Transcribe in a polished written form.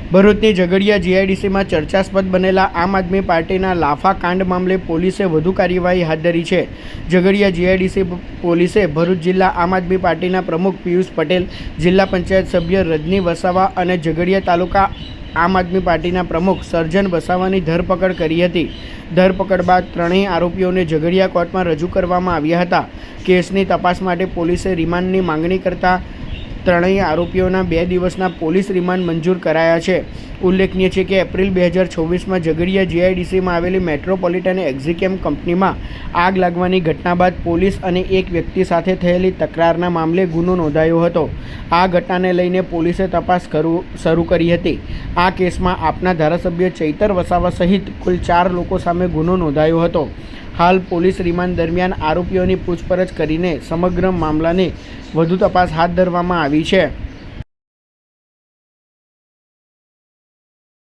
ભરૂચની ઝઘડિયા જીઆઈડીસીમાં ચર્ચાસ્પદ બનેલા આમ આદમી પાર્ટીના લાફા કાંડ મામલે પોલીસે વધુ કાર્યવાહી હાથ ધરી છે। ઝઘડિયા જીઆઈડીસી પોલીસે ભરૂચ જિલ્લા આમ આદમી પાર્ટીના પ્રમુખ પિયુષ પટેલ, જિલ્લા પંચાયત સભ્ય રજની વસાવા અને ઝઘડિયા તાલુકા આમ આદમી પાર્ટીના પ્રમુખ સર્જન વસાવાની ધરપકડ કરી હતી। ધરપકડ બાદ ત્રણેય આરોપીઓને ઝઘડિયા કોર્ટમાં રજૂ કરવામાં આવ્યા હતા। કેસની તપાસ માટે પોલીસે રિમાન્ડની માંગણી કરતા ત્રણેય આરોપીઓના 2 દિવસના પોલીસ રિમાન્ડ મંજૂર કરાયા છે। ઉલ્લેખનીય છે કે એપ્રિલ 2024માં ઝઘડિયા જીઆઈડીસીમાં આવેલી મેટ્રોપોલિટન એક્ઝિકેમ કંપનીમાં આગ લાગવાની ઘટના બાદ પોલીસ અને એક વ્યક્તિ સાથે થયેલી તકરારના મામલે ગુનો નોંધાયો હતો। આ ઘટનાને લઈને પોલીસે તપાસ શરૂ કરી હતી। આ કેસમાં આપના ધારાસભ્ય ચૈતર વસાવા સહિત કુલ 4 લોકો સામે ગુનો નોંધાયો હતો। હાલ પોલીસ રિમાન્ડ દરમિયાન આરોપીઓની પૂછપરછ કરીને સમગ્ર મામલાની વધુ તપાસ હાથ ધરવામાં આવી છે।